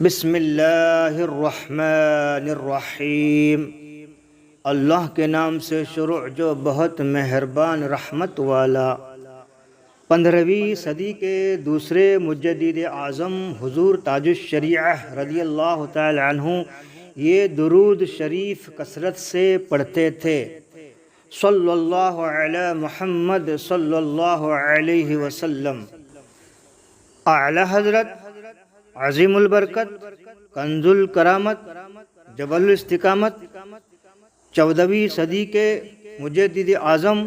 بسم اللہ الرحمن الرحیم۔ اللہ کے نام سے شروع جو بہت مہربان رحمت والا۔ 15ویں صدی کے دوسرے مجدد اعظم حضور تاج الشریعہ رضی اللہ تعالی عنہ یہ درود شریف کثرت سے پڑھتے تھے۔ صلی اللہ علی محمد صلی اللہ علیہ وسلم۔ اعلی حضرت عظیم البرکت، کنز الکرامت، جبل الاستقامت، 14ویں صدی کے مجدد اعظم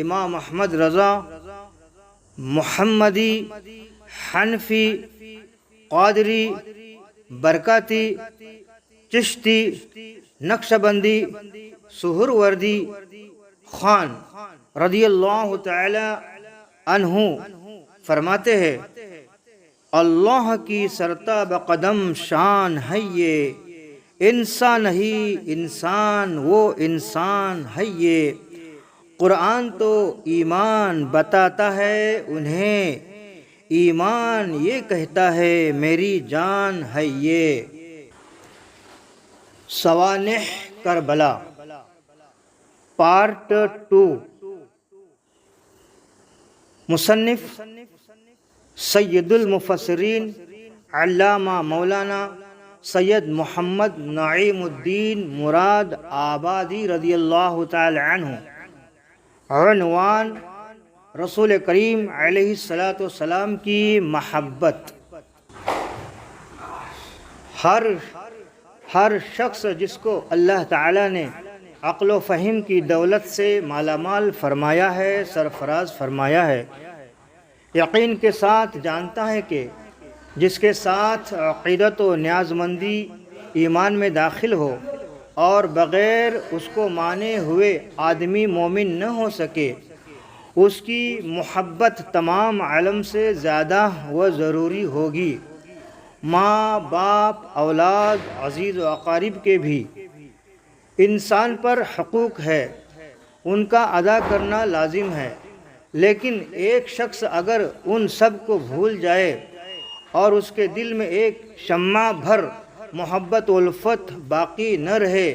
امام احمد رضا محمدی حنفی قادری برکاتی چشتی نقشبندی سہروردی خان رضی اللہ تعالی عنہ فرماتے ہیں، اللہ کی سرتاب قدم شان ہے یہ، انسان ہی انسان وہ انسان ہے یہ، قرآن تو ایمان بتاتا ہے انہیں، ایمان یہ کہتا ہے میری جان ہے یہ۔ سوانح کربلا پارٹ 2۔ مصنف سید المفسرین علامہ مولانا سید محمد نعیم الدین مراد آبادی رضی اللہ تعالی عنہ۔ عنوان رسول کریم علیہ السلام کی محبت۔ ہر شخص جس کو اللہ تعالی نے عقل و فہم کی دولت سے مالا مال فرمایا ہے، سرفراز فرمایا ہے، یقین کے ساتھ جانتا ہے کہ جس کے ساتھ عقیدت و نیاز مندی ایمان میں داخل ہو اور بغیر اس کو مانے ہوئے آدمی مومن نہ ہو سکے، اس کی محبت تمام عالم سے زیادہ و ضروری ہوگی۔ ماں باپ اولاد عزیز و اقارب کے بھی انسان پر حقوق ہے، ان کا ادا کرنا لازم ہے، لیکن ایک شخص اگر ان سب کو بھول جائے اور اس کے دل میں ایک شمع بھر محبت و الفت باقی نہ رہے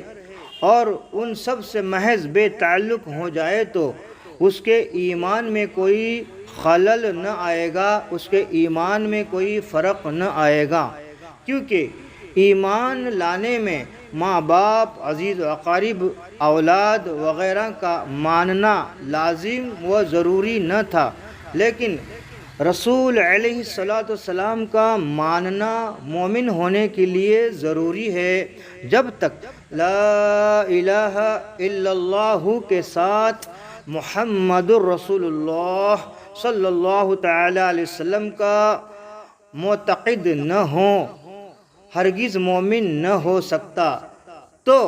اور ان سب سے محض بے تعلق ہو جائے تو اس کے ایمان میں کوئی خلل نہ آئے گا، اس کے ایمان میں کوئی فرق نہ آئے گا، کیونکہ ایمان لانے میں ماں باپ عزیز و اقارب اولاد وغیرہ کا ماننا لازم و ضروری نہ تھا، لیکن رسول علیہ السلام کا ماننا مومن ہونے کے لیے ضروری ہے۔ جب تک لا الہ الا اللہ کے ساتھ محمد الرسول اللہ صلی اللہ تعالی علیہ وسلم کا معتقد نہ ہو، ہرگز مومن نہ ہو سکتا۔ تو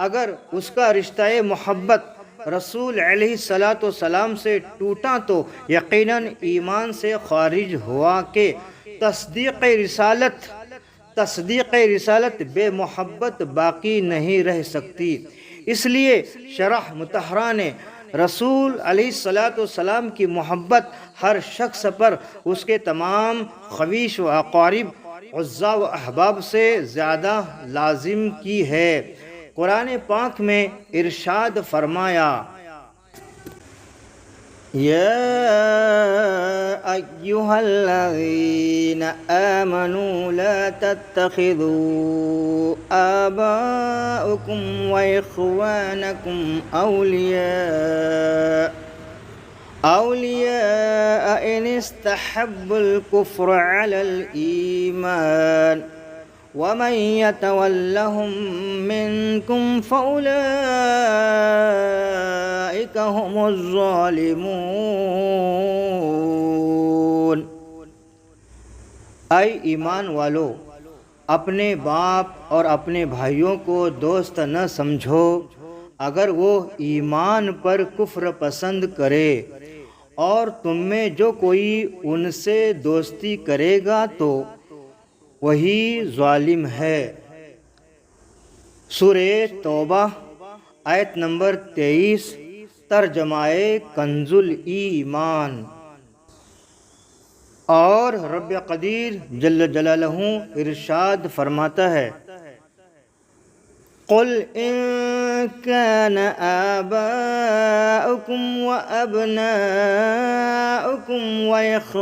اگر اس کا رشتہ محبت رسول علیہ السلام سے ٹوٹا تو یقیناً ایمان سے خارج ہوا کہ تصدیق رسالت بے محبت باقی نہیں رہ سکتی۔ اس لیے شرح مطہرہ نے رسول علیہ السلام کی محبت ہر شخص پر اس کے تمام خویش و اقارب اعزاء و احباب سے زیادہ لازم کی ہے۔ قرآن پاک میں ارشاد فرمایا، یا ایہا الذین آمنوا لا تتخذوا آباءکم و اخوانکم اولیاء ان استحبوا الكفر على الایمان ومن يتولهم منكم فأولئك هم الظالمون۔ اے ایمان والو، اپنے باپ اور اپنے بھائیوں کو دوست نہ سمجھو اگر وہ ایمان پر کفر پسند کرے، اور تم میں جو کوئی ان سے دوستی کرے گا تو وہی ظالم ہے۔ سورہ توبہ آیت نمبر 23، ترجمہ کنز الایمان۔ اور رب قدیر جل جلالہ ارشاد فرماتا ہے قل ان كان آباؤكم وأبناؤكم وإخوانكم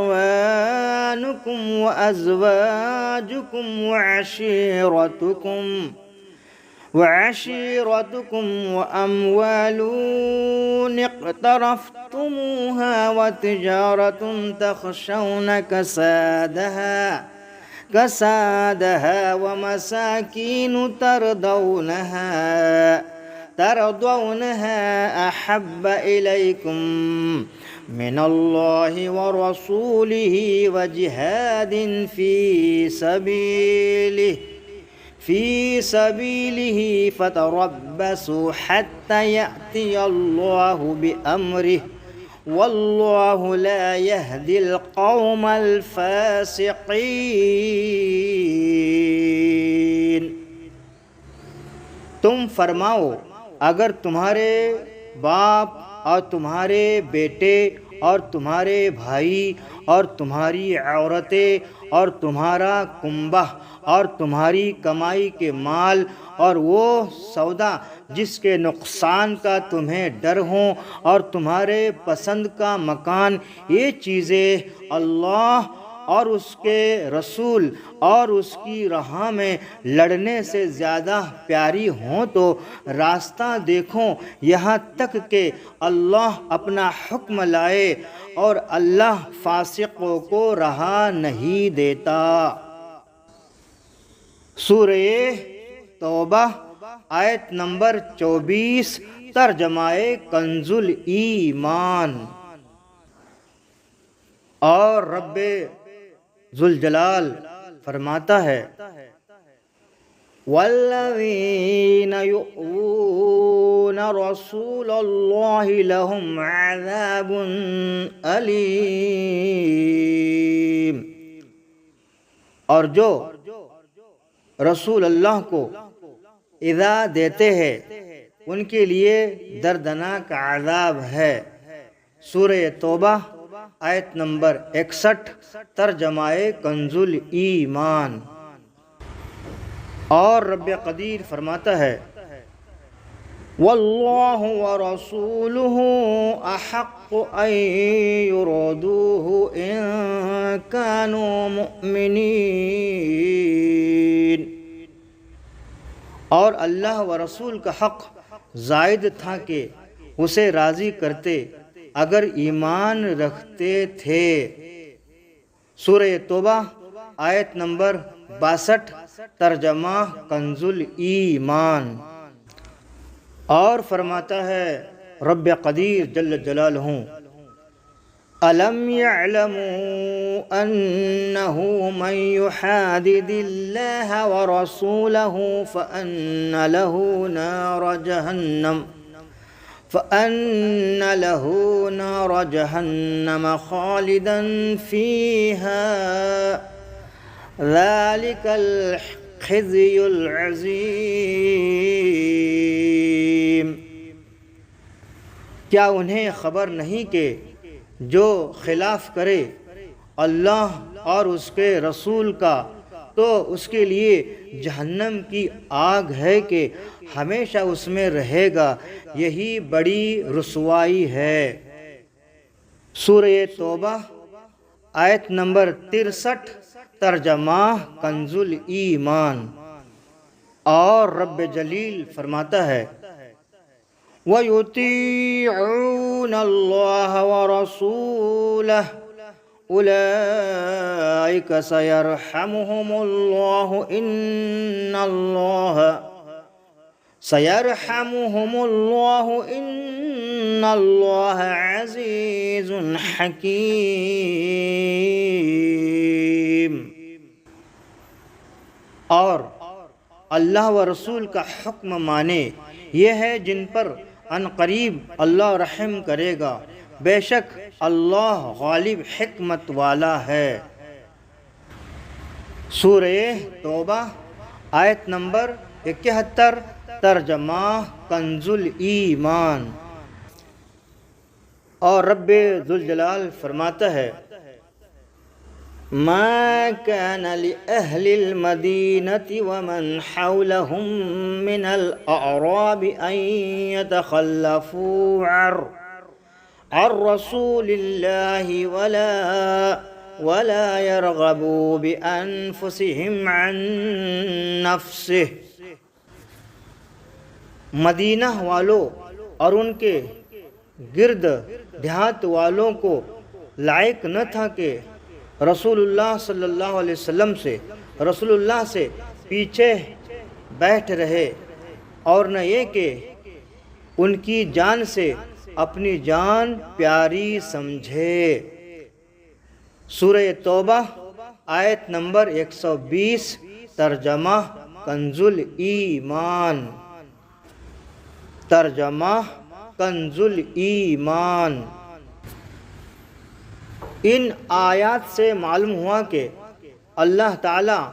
وأزواجكم وعشيرتكم وأموال اقترفتموها وتجارة تخشون كسادها ومساكين ترضونها أحب إليكم من الله ورسوله وجهاد في سبيله فتربصوا حتى يأتي الله بأمره والله لا يهدي القوم الفاسقين۔ تم فرماؤ اگر تمہارے باپ اور تمہارے بیٹے اور تمہارے بھائی اور تمہاری عورتیں اور تمہارا کنبہ اور تمہاری کمائی کے مال اور وہ سودا جس کے نقصان کا تمہیں ڈر ہو اور تمہارے پسند کا مکان، یہ چیزیں اللہ اور اس کے رسول اور اس کی راہ میں لڑنے سے زیادہ پیاری ہوں تو راستہ دیکھو یہاں تک کہ اللہ اپنا حکم لائے، اور اللہ فاسقوں کو رہا نہیں دیتا۔ سورہ توبہ آیت نمبر 24، ترجمہ کنز الایمان۔ اور رب ذوالجلال فرماتا ہے والذین یؤذون رسول اللہ لہم عذاب علیم، اور جو رسول اللہ کو ایذا دیتے ہیں ان کے لیے دردناک عذاب ہے۔ سورہ توبہ آیت نمبر 61، ترجمہ کنز الایمان۔ اور رب قدیر فرماتا ہے واللہ ورسولہ احق ان یردوہ ان کانوا مؤمنین، اور اللہ و رسول کا حق زائد تھا کہ اسے راضی کرتے اگر ایمان رکھتے تھے۔ سورہ توبہ آیت نمبر 62، ترجمہ کنز الایمان۔ اور فرماتا ہے رب قدیر جل جلالہ أَلَمْ يَعْلَمُوا أَنَّهُ مَنْ يُحَادِدِ اللَّهَ وَرَسُولَهُ فَأَنَّ لَهُ نَارَ جَهَنَّمَ خَالِدًا فِيهَا ذَلِكَ الْخِزْيُ الْعَظِيمُ۔ کیا انہیں خبر نہیں کہ جو خلاف کرے اللہ اور اس کے رسول کا تو اس کے لیے جہنم کی آگ ہے کہ ہمیشہ اس میں رہے گا، یہی بڑی رسوائی ہے۔ سورہ توبہ آیت نمبر 63، ترجمہ کنز الایمان۔ اور رب جلیل فرماتا ہے وَيُطِيعُونَ اللَّهَ وَرَسُولَهُ أُولَئِكَ سَيَرْحَمُهُمُ اللَّهُ إِنَّ اللَّهَ عَزِيزٌ حَكِيمٌ۔ اور اللہ و رسول کا حکم مانے یہ ہے جن پر ان قریب اللہ رحم کرے گا، بے شک اللہ غالب حکمت والا ہے۔ سورہ توبہ آیت نمبر 71، ترجمہ کنز الایمان۔ اور رب ذوالجلال فرماتا ہے ما كان لأهل المدينة ومن حولهم من الأعراب أن يتخلفوا عن رسول الله ولا يرغبوا بأنفسهم عن نفسه. مدینہ والوں اور ان کے گرد دیہات والوں کو لائق نہ تھا کہ رسول اللہ صلی اللہ علیہ وسلم سے رسول اللہ سے پیچھے بیٹھ رہے، اور نہ یہ کہ ان کی جان سے اپنی جان پیاری سمجھے. سورہ توبہ آیت نمبر 120. ترجمہ کنز الایمان. ترجمہ کنز الایمان. ان آیات سے معلوم ہوا کہ اللہ تعالیٰ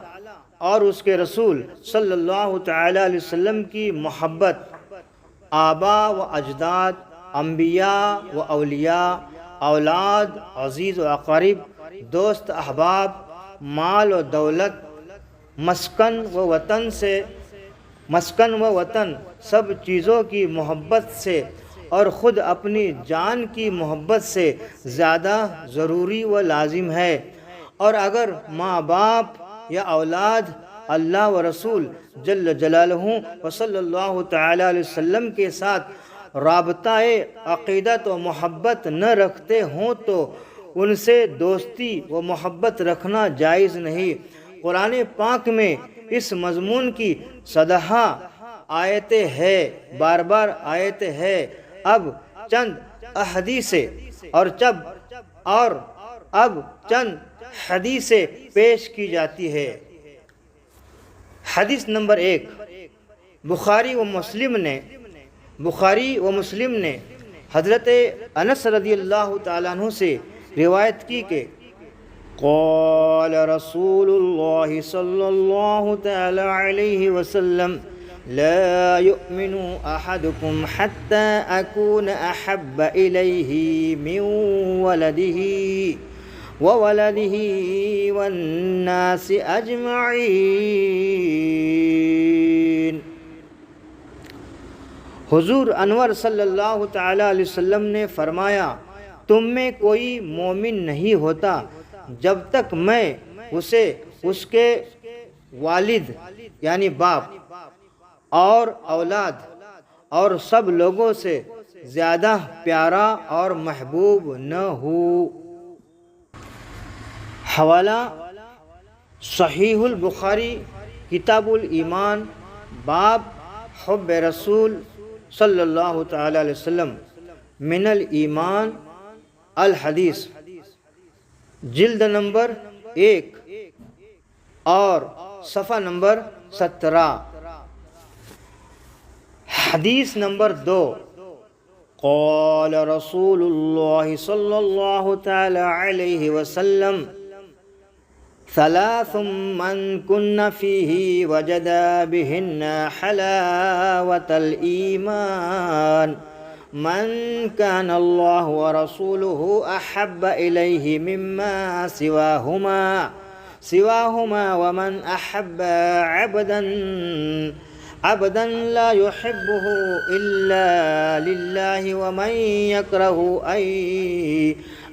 اور اس کے رسول صلی اللہ تعالیٰ علیہ وسلم کی محبت آبا و اجداد، انبیاء و اولیاء، اولاد، عزیز و اقارب، دوست احباب، مال و دولت، مسکن و وطن سب چیزوں کی محبت سے اور خود اپنی جان کی محبت سے زیادہ ضروری و لازم ہے. اور اگر ماں باپ یا اولاد اللہ و رسول جل جلالہ و صلی اللہ تعالیٰ علیہ وسلم کے ساتھ رابطہ عقیدت و محبت نہ رکھتے ہوں تو ان سے دوستی و محبت رکھنا جائز نہیں. قرآن پاک میں اس مضمون کی صدہا آیتیں ہے، بار بار آیتیں ہے. اب چند احادیثیں حدیثیں پیش کی جاتی ہے. حدیث نمبر 1. بخاری و مسلم نے حضرت انس رضی اللہ تعالیٰ عنہ سے روایت کی کہ قال رسول اللہ صلی اللہ تعالیٰ علیہ وسلم لا يؤمن أحدكم حتى أكون أحب إليه من وولده والناس أجمعين. حضور انور صلی اللہ تعالیٰ علیہ وسلم نے فرمایا، تم میں کوئی مومن نہیں ہوتا جب تک میں اسے اس کے والد یعنی باپ اور اولاد اور سب لوگوں سے زیادہ پیارا اور محبوب نہ ہوں. حوالہ صحیح البخاری کتاب الایمان، باب حب رسول صلی اللہ تعالی علیہ وسلم، من الایمان الحدیث، جلد نمبر 1 اور صفحہ نمبر 17. حدیث نمبر 2. قال رسول اللہ صلی اللہ تعالی علیہ وسلم ثلاث من كن فيه وجد بهن حلاوة الإيمان من كان الله ورسوله أحب إليه مما سواهما ومن أحب عبدا لا يحبه إلا لله ومن يكره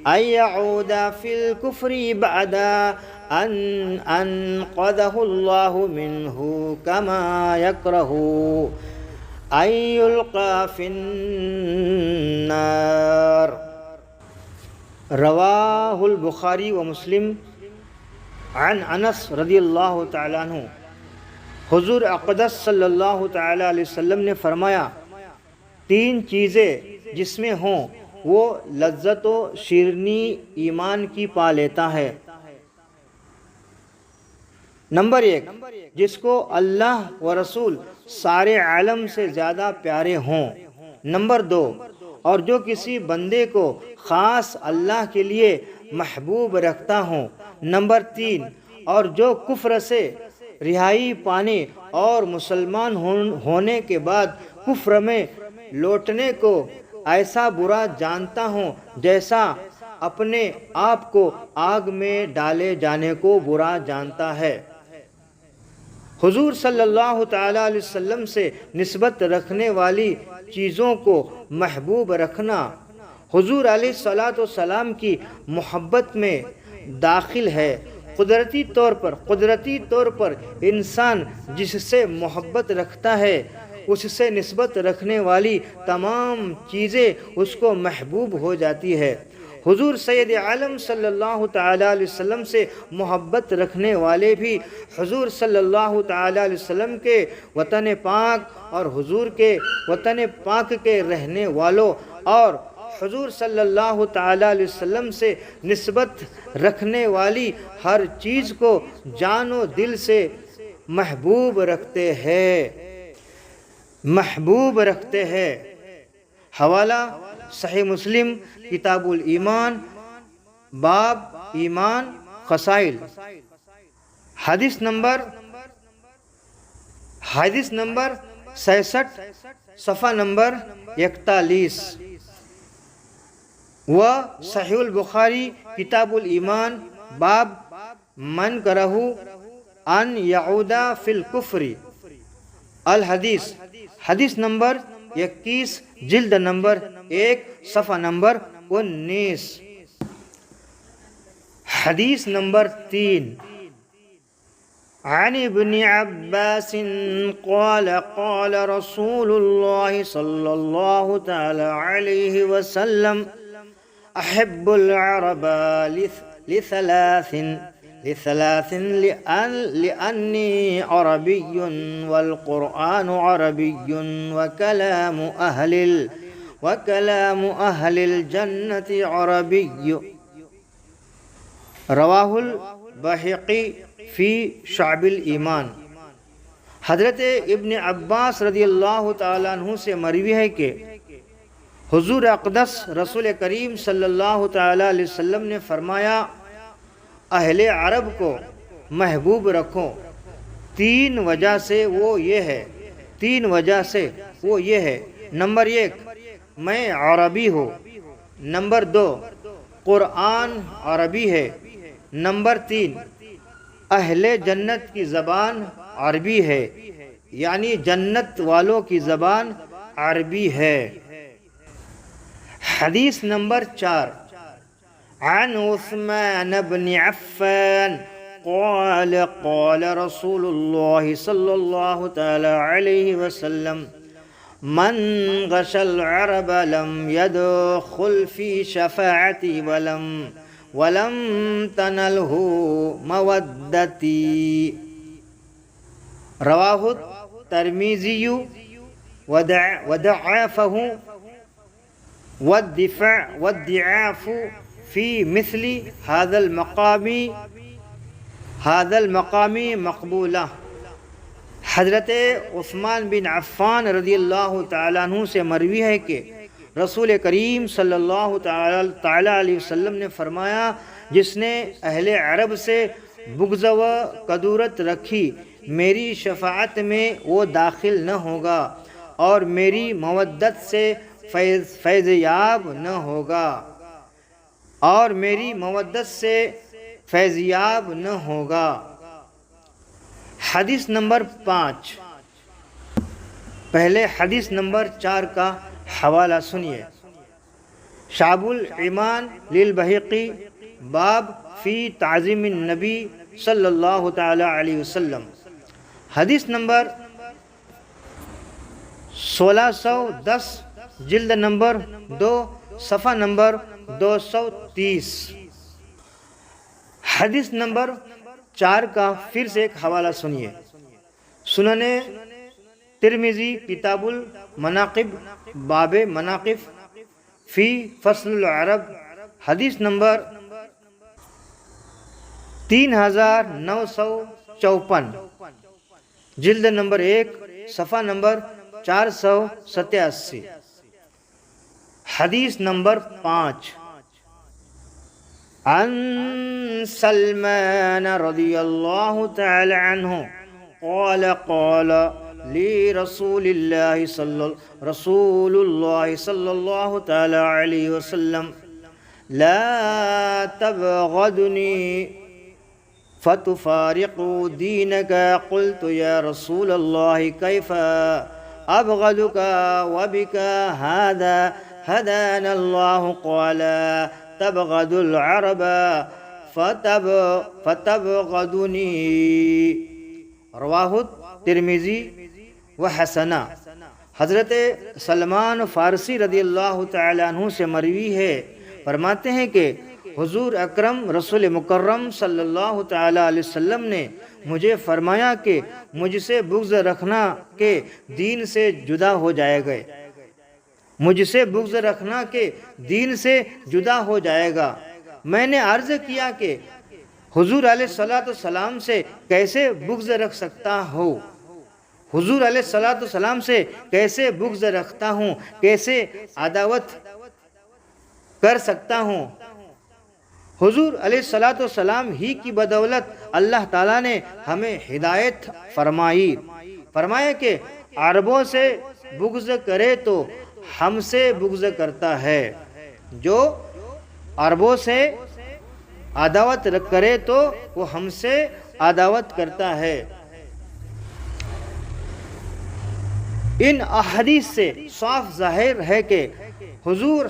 أن يعود في الكفر بعد أن أنقذه الله منه كما يكره أن يلقى في النار. رواہ البخاری و مسلم. عن انس رضی اللہ تعالیٰ عنہ، حضور اقدس صلی اللہ تعالیٰ علیہ وسلم نے فرمایا، 3 چیزیں جس میں ہوں وہ لذت و شیرینی ایمان کی پا لیتا ہے. نمبر 1، جس کو اللہ و رسول سارے عالم سے زیادہ پیارے ہوں. نمبر 2، اور جو کسی بندے کو خاص اللہ کے لیے محبوب رکھتا ہوں. نمبر 3، اور جو کفر سے رہائی پانے اور مسلمان ہونے کے بعد کفر میں لوٹنے کو ایسا برا جانتا ہوں جیسا اپنے آپ کو آگ میں ڈالے جانے کو برا جانتا ہے۔ حضور صلی اللہ تعالیٰ علیہ وسلم سے نسبت رکھنے والی چیزوں کو محبوب رکھنا حضور علیہ الصلاۃ والسلام کی محبت میں داخل ہے۔ قدرتی طور پر انسان جس سے محبت رکھتا ہے اس سے نسبت رکھنے والی تمام چیزیں اس کو محبوب ہو جاتی ہے۔ حضور سید عالم صلی اللہ تعالیٰ علیہ وسلم سے محبت رکھنے والے بھی حضور صلی اللہ تعالیٰ علیہ وسلم کے وطن پاک اور حضور کے وطن پاک کے رہنے والوں اور حضور صلی اللہ تعالیٰ علیہ وسلم سے نسبت رکھنے والی ہر چیز کو جان و دل سے محبوب رکھتے ہیں۔ حوالہ صحیح مسلم کتاب الایمان باب ایمان خصائل، حدیث نمبر 66 صفحہ نمبر 41، و صحیح البخاری کتاب الایمان باب من کرہ ان یعود فی الکفر الحدیث، حدیث نمبر 21 جلد نمبر 1 صفحہ نمبر 19۔ حدیث نمبر 3، عن ابن عباس قال قال رسول اللہ صلی اللہ تعالی علیہ وسلم احب العرب لثلاث لأني عربي والقرآن عربي وكلام أهل الجنة عربي، رواہ البیہقی فی شعب الایمان۔ حضرت ابن عباس رضی اللہ تعالیٰ عنہ سے مروی ہے کہ حضور اقدس رسول کریم صلی اللہ تعالیٰ علیہ وسلم نے فرمایا، اہل عرب کو محبوب رکھو تین وجہ سے وہ یہ ہے، نمبر 1 میں عربی ہوں، نمبر 2 قرآن عربی ہے، نمبر 3 اہل جنت کی زبان عربی ہے، یعنی جنت والوں کی زبان عربی ہے۔ حدیث نمبر 4، عن عثمان بن عفان قال قال رسول اللہ صلی اللہ تعالی علیہ وسلم من غش العرب لم يدخل في شفاعتي ولم تنله مودتي، رواہ الترمذی وضعفه والضعاف فی مثل هذا المقام مقبولہ۔ حضرت عثمان بن عفان رضی اللہ تعالیٰ عنہ سے مروی ہے کہ رسول کریم صلی اللہ تعالیٰ علیہ وسلم نے فرمایا، جس نے اہل عرب سے بغض و کدورت رکھی میری شفاعت میں وہ داخل نہ ہوگا اور میری مودت سے فیض یاب نہ ہوگا۔ حدیث نمبر 5، پہلے حدیث نمبر 4 کا حوالہ سنیے۔ شعب الایمان للبیہقی باب فی تعظیم النبی صلی اللہ تعالی علیہ وسلم، حدیث نمبر 1610 جلد نمبر 2 صفحہ نمبر 230۔ حدیث نمبر 4 کا پھر سے ایک حوالہ سنیے۔ سنن ترمذی کتاب المناقب باب مناقب فی فصل العرب، حدیث نمبر 3954 جلد نمبر 1 صفحہ نمبر 487۔ حدیث نمبر 5، عن سلمان رضی اللہ تعالی عنہ قال قال لی رسول اللہ صلی اللہ تعالی علیہ وسلم لا تبغضني فتفارق دينك. قلت يا رسول الله كيف أبغضك وبك هذا هدانا الله. قال تبغض العرب فتبغضني. رواہ ترمذی و حسنہ. حضرت سلمان فارسی رضی اللہ تعالیٰ عنہ سے مروی ہے، فرماتے ہیں کہ حضور اکرم رسول مکرم صلی اللہ تعالیٰ علیہ وسلم نے مجھے فرمایا کہ مجھ سے بغض رکھنا کہ دین سے جدا ہو جائے گا. مجھ سے بغض رکھنا کہ دین سے جدا ہو جائے گا. میں نے عرض کیا کہ حضور علیہ الصلوۃ والسلام سے کیسے بغض رکھ سکتا ہوں؟ حضور علیہ الصلوۃ والسلام سے کیسے بغض رکھتا ہوں، کیسے عداوت کر سکتا ہوں؟ حضور علیہ الصلوۃ والسلام ہی کی بدولت اللہ تعالیٰ نے ہمیں ہدایت فرمائی. فرمایا کہ عربوں سے بغض کرے تو ہم سے بغض کرتا ہے، جو عربوں سے عداوت کرے تو وہ ہم سے عداوت کرتا ہے. ان احادیث سے صاف ظاہر ہے کہ حضور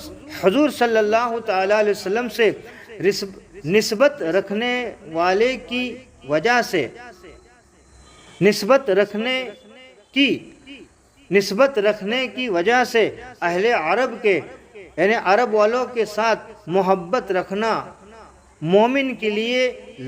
صلی اللہ تعالیٰ علیہ وسلم سے نسبت رکھنے والے کی وجہ سے نسبت رکھنے کی وجہ سے اہل عرب کے یعنی عرب والوں کے ساتھ محبت رکھنا مومن کے لیے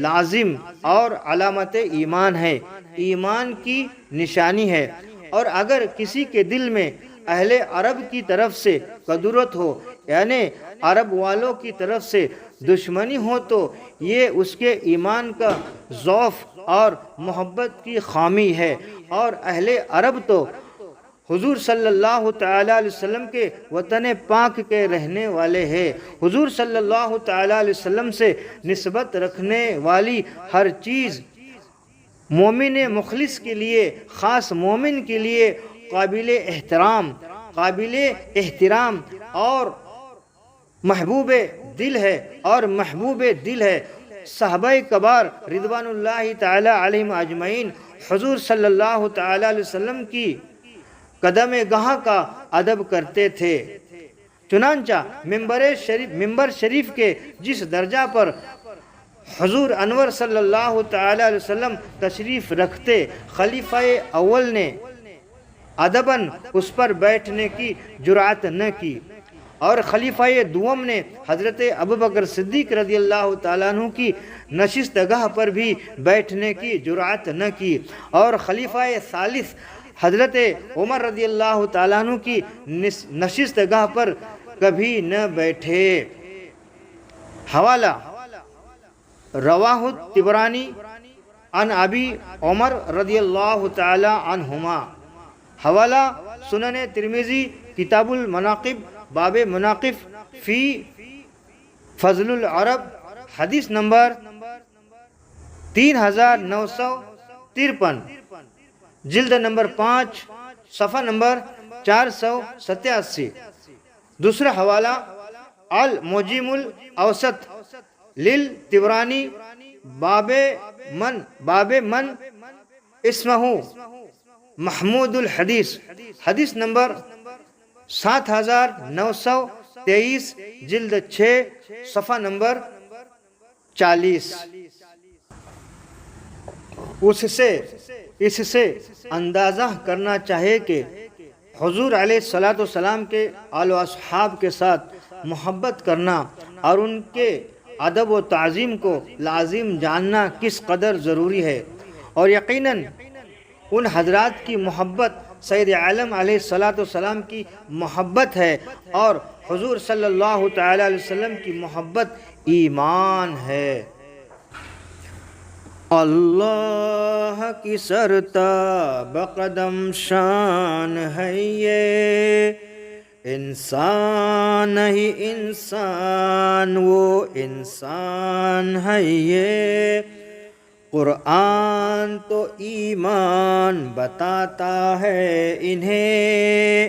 لازم اور علامت ایمان ہے، ایمان کی نشانی ہے. اور اگر کسی کے دل میں اہل عرب کی طرف سے قدرت ہو یعنی عرب والوں کی طرف سے دشمنی ہو تو یہ اس کے ایمان کا ضعف اور محبت کی خامی ہے. اور اہل عرب تو حضور صلی اللہ تعالیٰ علیہ وسلم کے وطن پاک کے رہنے والے ہیں. حضور صلی اللہ تعالیٰ علیہ وسلم سے نسبت رکھنے والی ہر چیز مومن مخلص کے لیے، خاص مومن کے لیے قابل احترام اور محبوب دل ہے. صحابہ کبار رضوان اللہ تعالی علیہم اجمعین حضور صلی اللہ تعالی علیہ وسلم کی قدم گاہ کا ادب کرتے تھے. چنانچہ ممبر شریف کے جس درجہ پر حضور انور صلی اللہ تعالی علیہ وسلم تشریف رکھتے، خلیفہ اول نے ادباً اس پر بیٹھنے کی جرأت نہ کی، اور خلیفہ دوم نے حضرت ابوبکر صدیق رضی اللہ تعالیٰ عنہ کی نشست گاہ پر بھی بیٹھنے کی جرأت نہ کی، اور خلیفہ ثالث حضرت عمر رضی اللہ تعالیٰ عنہ کی نشست گاہ پر کبھی نہ بیٹھے. حوالہ رواہ الطبرانی عن ابی عمر رضی اللہ تعالی عنہما. حوالہ سنن ترمذی کتاب المناقب باب مناقب فی فضل العرب حدیث نمبر 3953، جلد نمبر 5 صفحہ نمبر 487. دوسرا حوالہ المعجم الاوسط للطبرانی باب من اسمہ محمود الحدیث حدیث نمبر 7923، جلد 6 صفحہ نمبر 40. اس سے اندازہ کرنا چاہیے کہ حضور علیہ الصلوۃ والسلام کے آل و اصحاب کے ساتھ محبت کرنا اور ان کے ادب و تعظیم کو لازم جاننا کس قدر ضروری ہے. اور یقیناً ان حضرات کی محبت سید عالم علیہ الصلوۃ والسلام کی محبت ہے، اور حضور صلی اللہ تعالی علیہ وسلم کی محبت ایمان ہے. اللہ کی سرتاب قدم شان ہے یہ، انسان ہی انسان وہ انسان ہے یہ. قرآن تو ایمان بتاتا ہے انہیں،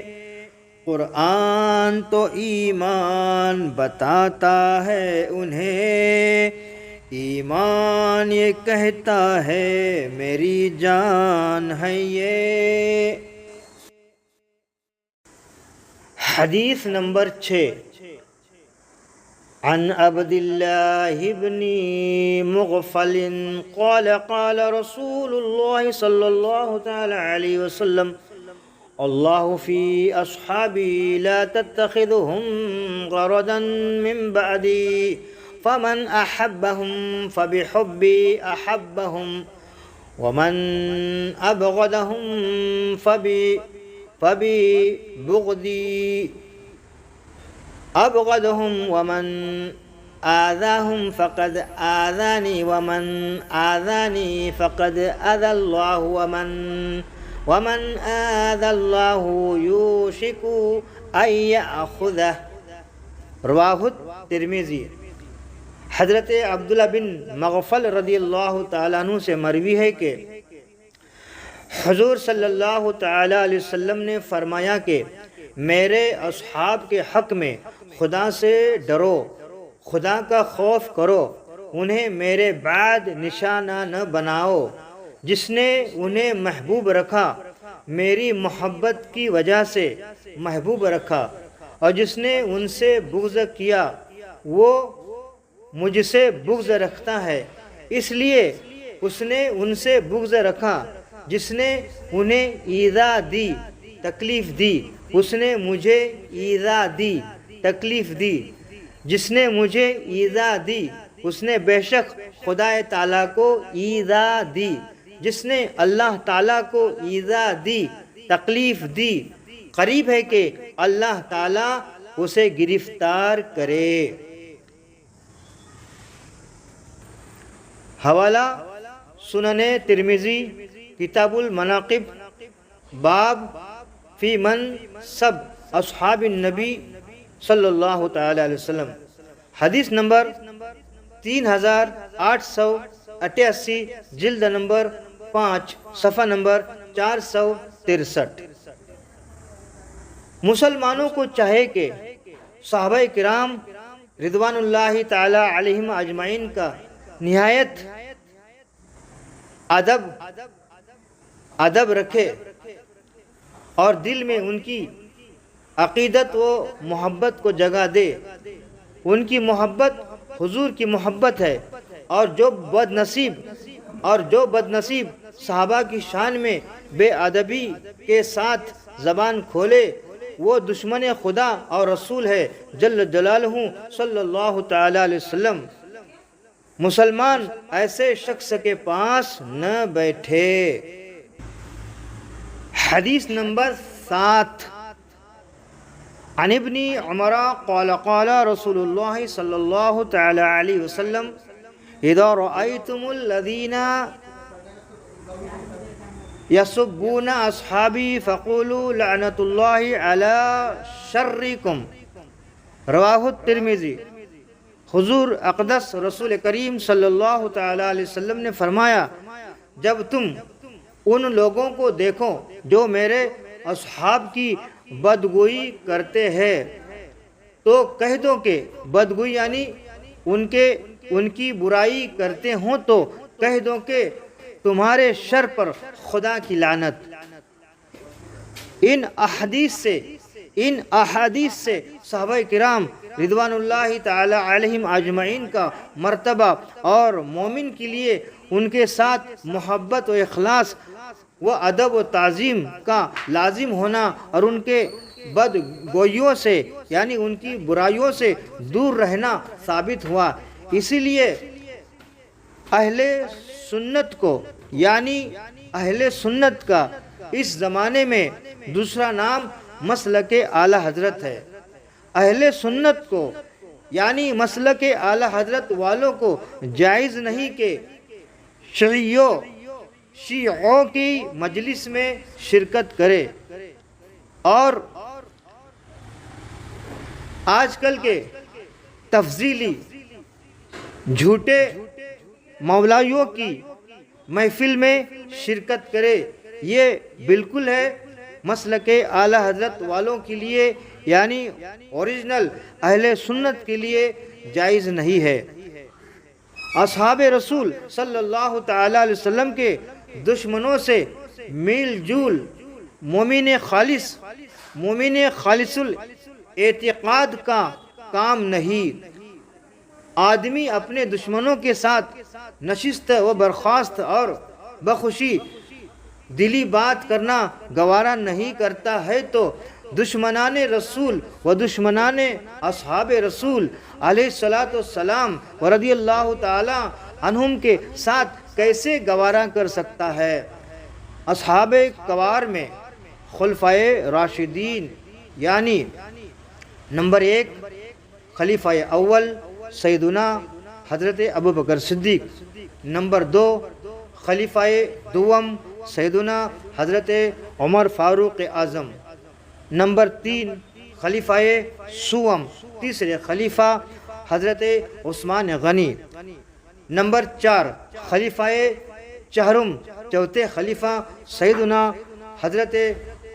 قرآن تو ایمان بتاتا ہے انہیں، ایمان یہ کہتا ہے میری جان ہے یہ۔ حدیث نمبر 6، عن عبد الله بن مغفل قال قال رسول الله صلى الله تعالى عليه وسلم الله في أصحابي لا تتخذهم غرضا من بعدي، فمن أحبهم فبحبي أحبهم، ومن أبغضهم فببغضي أبغضهم، ومن آذاهم فقد آذاني، ومن آذاني فقد آذى الله، ومن آذى الله يوشك أن يأخذه۔ رواہ ترمذی۔ حضرت عبداللہ بن مغفل رضی اللہ تعالیٰ عنہ سے مروی ہے کہ حضور صلی اللہ تعالیٰ علیہ وسلم نے فرمایا کہ میرے اصحاب کے حق میں خدا سے ڈرو، خدا کا خوف کرو، انہیں میرے بعد نشانہ نہ بناؤ۔ جس نے انہیں محبوب رکھا میری محبت کی وجہ سے محبوب رکھا، اور جس نے ان سے بغض کیا وہ مجھ سے بغض رکھتا ہے، اس لیے اس نے ان سے بغض رکھا۔ جس نے انہیں ایذا دی، تکلیف دی، اس نے مجھے ایذا دی، تکلیف دی۔ جس نے مجھے ایذا دی اس نے بے شک خدا تعالیٰ کو ایذا دی۔ جس نے اللہ تعالیٰ کو ایذا دی، تکلیف دی، قریب ہے کہ اللہ تعالیٰ اسے گرفتار کرے۔ حوالہ سنن ترمذی، کتاب المناقب، باب فی منصب اصحاب النبی صلی اللہ تعالی علیہ وسلم۔ حدیث نمبر 3888، جلد نمبر 5، صفحہ نمبر 463۔ مسلمانوں کو چاہے کہ صحابہ کرام رضوان اللہ تعالی علیہم اجمعین کا نہایت ادب رکھے اور دل میں ان کی عقیدت و محبت کو جگہ دے۔ ان کی محبت حضور کی محبت ہے، اور جو بد نصیب صحابہ کی شان میں بے ادبی کے ساتھ زبان کھولے وہ دشمن خدا اور رسول ہے جل جلالہ صلی اللہ تعالی علیہ وسلم۔ مسلمان ایسے شخص کے پاس نہ بیٹھے۔ حدیث نمبر 7، عن ابن عمر قال قال رسول اللہ صلی اللہ تعالی علیہ وسلم اذا رأيتم الذين يسبون اصحابی فقولوا لعنت اللہ علی شرکم۔ رواہ الترمذی۔ حضور اقدس رسول کریم صلی اللہ تعالی علیہ وسلم نے فرمایا، جب تم ان لوگوں کو دیکھو جو میرے اصحاب کی بدگوئی کرتے ہیں تو کہہ دو کہ بدگوئی یعنی ان کی برائی کرتے ہوں تو کہہ دو کہ تمہارے شر پر خدا کی لعنت۔ ان احادیث سے صحابہ کرام رضوان اللہ تعالی علیہم اجمعین کا مرتبہ اور مومن کے لیے ان کے ساتھ محبت و اخلاص و ادب و تعظیم کا لازم ہونا اور ان کے بدگوئیوں سے یعنی ان کی برائیوں سے دور رہنا ثابت ہوا۔ اسی لیے اہل سنت کو یعنی اہل سنت کا اس زمانے میں دوسرا نام مسلک اعلی حضرت ہے۔ اہل سنت کو یعنی مسلک اعلی حضرت والوں کو جائز نہیں کہ شیعوں کی مجلس میں شرکت کرے، اور آج کل کے تفضیلی جھوٹے مولائیوں کی محفل میں شرکت کرے۔ یہ بالکل ہے مسلک اعلی حضرت والوں کے لیے یعنی اوریجنل اہل سنت کے لیے جائز نہیں ہے۔ اصحاب رسول صلی اللہ تعالی علیہ وسلم کے دشمنوں سے میل جول مومن خالص الاعتقاد کا کام نہیں۔ آدمی اپنے دشمنوں کے ساتھ نشست و برخاست اور بخوشی دلی بات کرنا گوارا نہیں کرتا ہے تو دشمنان رسول و دشمنان اصحاب رسول علیہ الصلاۃ والسلام و رضی اللہ تعالی عنہم کے ساتھ کیسے گوارا کر سکتا ہے؟ اصحاب کوار میں خلفائے راشدین یعنی نمبر 1 خلیفہ اول سیدنا حضرت ابوبکر صدیق، نمبر 2 خلیفہ دوم سیدنا حضرت عمر فاروق اعظم، نمبر 3 خلیفہ سوم تیسرے خلیفہ حضرت عثمان غنی، نمبر 4 خلیفہ چہرم چوتھے خلیفہ سیدنا حضرت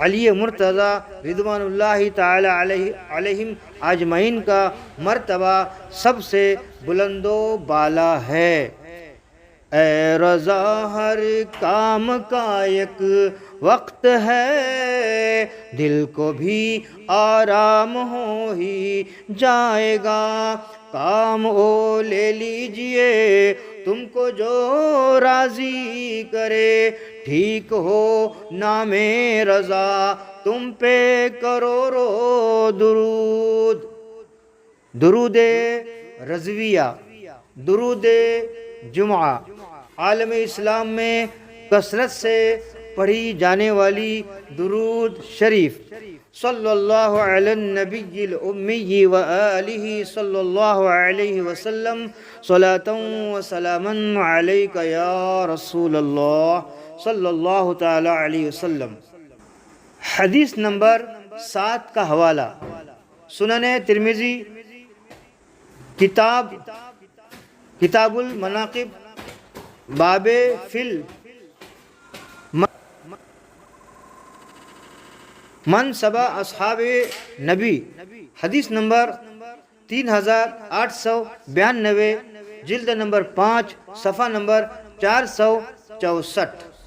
علی مرتضی رضوان اللہ تعالی علیہم اجمعین کا مرتبہ سب سے بلند و بالا ہے۔ اے رضا ہر کام کا ایک وقت ہے، دل کو بھی آرام ہو ہی جائے گا، کام او لے لیجئے تم کو جو راضی کرے، ٹھیک ہو نام رضا تم پہ کروڑوں درود۔ درود رضویہ، درود جمعہ عالم اسلام میں کثرت سے پڑھی جانے والی درود شریف۔ صلی اللہ علی النبی الامی و آلہ صلی اللہ علیہ وسلم، صلاۃ و سلاما علیک یا رسول اللہ صلی اللہ تعالی علیہ وسلم۔ حدیث نمبر 7 کا حوالہ سنن ترمذی کتاب المناقب باب فل منصب اصحاب نبی، حدیث نمبر 3892، جلد نمبر 5 صفحہ نمبر 464۔